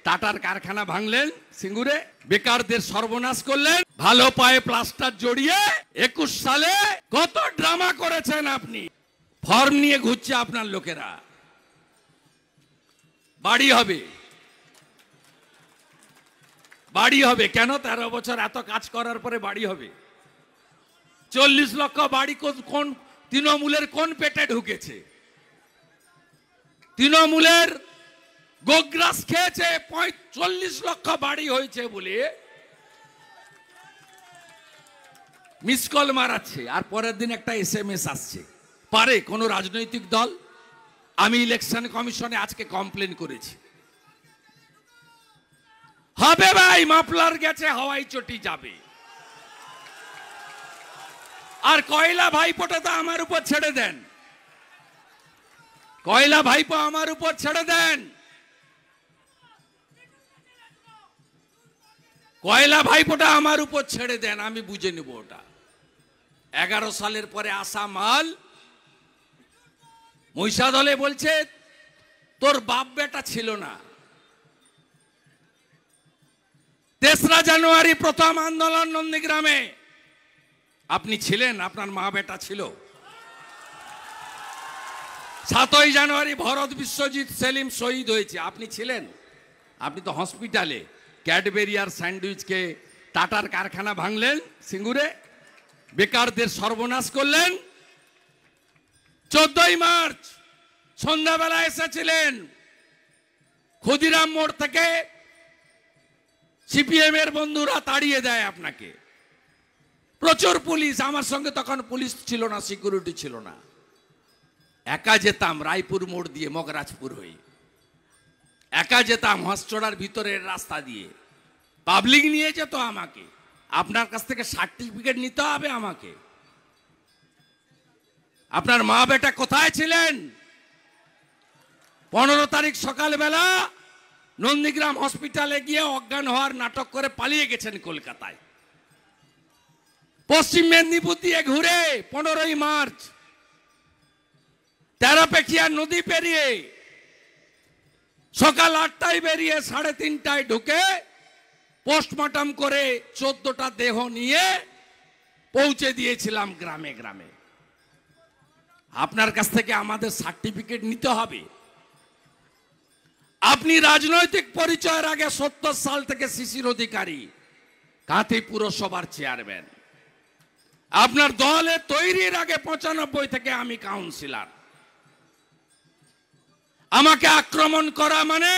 টাটার কারখানা ভাঙলেন সিঙ্গুরে, বেকারদের সর্বনাশ করলেন, ভালো পায়ে প্লাস্টার জড়িয়ে 21 সালে কত ড্রামা করেছেন আপনি। ফর্ম নিয়ে ঘুরছে আপনার লোকেরা। বাড়ি হবে, বাড়ি হবে কেন? 13 বছর এত কাজ করার পরে বাড়ি হবে? 40 লক্ষ বাড়ি কোন তৃণমূলের কোন পেটে ঢুকেছে? তৃণমূলের গোগ্রাস খেয়েছে 40 লক্ষ বাড়ি হয়েছে বলে মিস কল মারাচ্ছে, আর পরের দিন একটা SMS আসছে। পারে কোনো রাজনৈতিক দল? আমি ইলেকশন কমিশনে আজকে কমপ্লেন করেছি। হবে ভাই, মাফলার গেছে, হাওয়াই চটি যাবে। আর কয়লা ভাইপোটা তো আমার উপর ছেড়ে দেন, কয়লা ভাইপো আমার উপর ছেড়ে দেন। কয়লা ভাইপোটা আমার উপর ছেড়ে দেন, আমি বুঝে নেব ওটা। 11 সালের পরে আসা মাল মহিষাদলে বলছে তোর বাপ বেটা ছিল না। 3রা জানুয়ারি প্রথম আন্দোলন নন্দীগ্রামে আপনি ছিলেন, আপনার মা বেটা ছিল। 7ই জানুয়ারি ভরত বিশ্বজিৎ সেলিম শহীদ হয়েছে, আপনি ছিলেন। আপনি তো হসপিটালে ক্যাডবেরি আর স্যান্ডউইচকে টাটার কারখানা ভাঙলেন সিঙ্গুরে, বেকারদের সর্বনাশ করলেন। 14ই মার্চ সন্ধ্যাবেলা এসেছিলেন ক্ষুদিরাম মোড় থেকে, সিপিএম এর বন্ধুরা তাড়িয়ে দেয় আপনাকে। প্রচুর পুলিশ, আমার সঙ্গে তখন পুলিশ ছিল না, সিকিউরিটি ছিল না। একা যেতাম রায়পুর মোড় দিয়ে মগরাজপুর হয়ে, একা যেতাম হসচড়ার ভিতরের রাস্তা দিয়ে। পাবলিক নিয়ে যেত আমাকে, আপনার কাছ থেকে সার্টিফিকেট নিতে হবে আমাকে। আপনার মা বেটা কোথায় ছিলেন? 15 তারিখ সকালবেলা নন্দীগ্রাম হসপিটালে গিয়ে অজ্ঞান হওয়ার নাটক করে পালিয়ে গেছেন কলকাতায়। পশ্চিম মেদিনীপুর দিয়ে ঘুরে 15ই মার্চ তেরাপেখিয়া নদী পেরিয়ে সকাল 8টায় বেরিয়ে 3:30টায় ঢুকে পোস্টমর্টম করে 14টা দেহ নিয়ে পৌঁছে দিয়েছিলাম গ্রামে গ্রামে। আপনার কাছ থেকে আমাদের সার্টিফিকেট নিতে হবে। আপনি রাজনৈতিক পরিচয়ের আগে 70 সাল থেকে শিশির অধিকারী, কাঁথি পুরসভার চেয়ারম্যান। আপনার দলে তৈরির আগে 95 থেকে আমি কাউন্সিলর। আমাকে আক্রমণ করা মানে,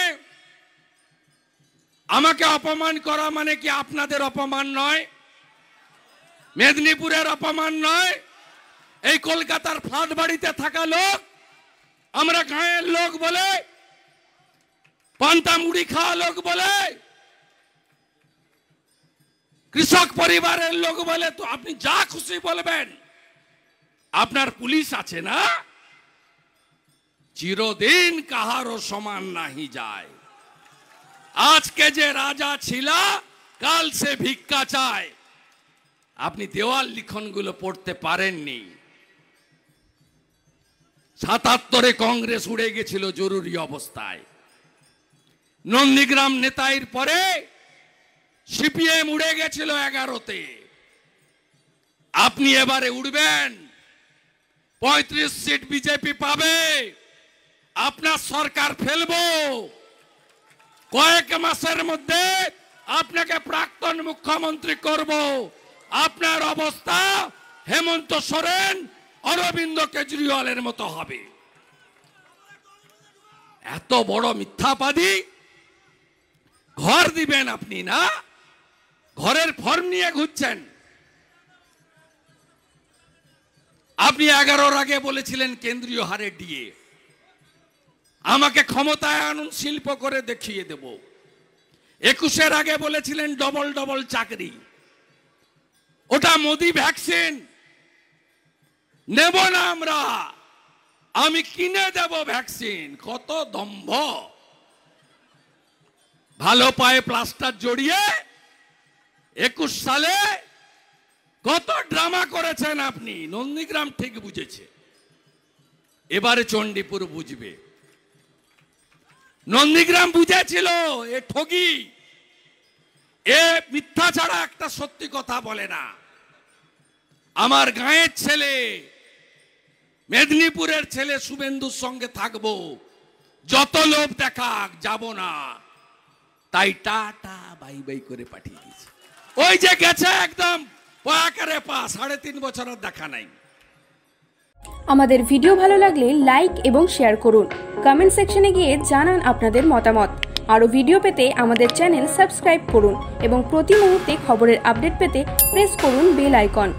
আমাকে অপমান করা মানে কি আপনাদের অপমান নয়? মেদিনীপুরের অপমান নয়? এই কলকাতার ফ্ল্যাট বাড়িতে থাকা লোক, আমরা গাঁয়ের লোক বলে, পান্তা মুড়ি খাওয়া লোক বলে, কৃষক পরিবারের লোক বলে, তো আপনি যা খুশি বলবেন। আপনার পুলিশ আছে না? চিরদিন কাহারও সমান নাহি যায়। আজকে যে রাজা ছিল, কাল সে ভিক্ষা চায়। আপনি দেওয়াল লিখনগুলো পড়তে পারেননি। 77-এ কংগ্রেস উড়ে গেছিল জরুরি অবস্থায়। নন্দীগ্রাম নেতাইর পরে সিপিএম উড়ে গেছিল 11-তে। আপনি এবারে উড়বেন, 35 সিট বিজেপি পাবে, আপনার সরকার ফেলবো। কয়েক মাসের মধ্যে আপনাকে প্রাক্তন মুখ্যমন্ত্রী করব। আপনার অবস্থা হেমন্ত সোরেন, অরবিন্দ কেজরিওয়ালের মতো হবে। এত বড় মিথ্যাবাদী। ঘর দিবেন আপনি না, ঘরের ফর্ম নিয়ে ঘুরছেন। আপনি 11-র আগে বলেছিলেন কেন্দ্রীয় হারে ডিএ, আমাকে ক্ষমতায় আনুন, শিল্প করে দেখিয়ে দেব। 21-এর আগে বলেছিলেন ডবল ডবল চাকরি, ওটা মোদি ভ্যাকসিন নেব না আমরা, আমি কিনে দেব ভ্যাকসিন। কত দম্ভ! ভালো পায়ে প্লাস্টার জড়িয়ে 21 সালে কত ড্রামা করেছেন আপনি। নন্দীগ্রাম ঠিক বুঝেছে, এবারে চণ্ডীপুর বুঝবে। নন্দীগ্রাম বুঝেছিল এ ঠগি, এ মিথ্যা ছাড়া একটা সত্যি কথা বলে না। আমার গাঁয়ের ছেলে, মেদিনীপুরের ছেলে শুভেন্দুর সঙ্গে থাকবো, যত লোভ দেখাক যাব না, তাই টাটা বাই বাই করে পাঠিয়ে দিয়েছে। ওই যে গেছে একদম পয়াকারে পা, 3.5 বছরের দেখা নাই। আমাদের ভিডিও ভালো লাগলে লাইক এবং শেয়ার করুন। কমেন্ট সেকশনে গিয়ে জানান আপনাদের মতামত। আরও ভিডিও পেতে আমাদের চ্যানেল সাবস্ক্রাইব করুন এবং প্রতি মুহূর্তে খবরের আপডেট পেতে প্রেস করুন বেল আইকন।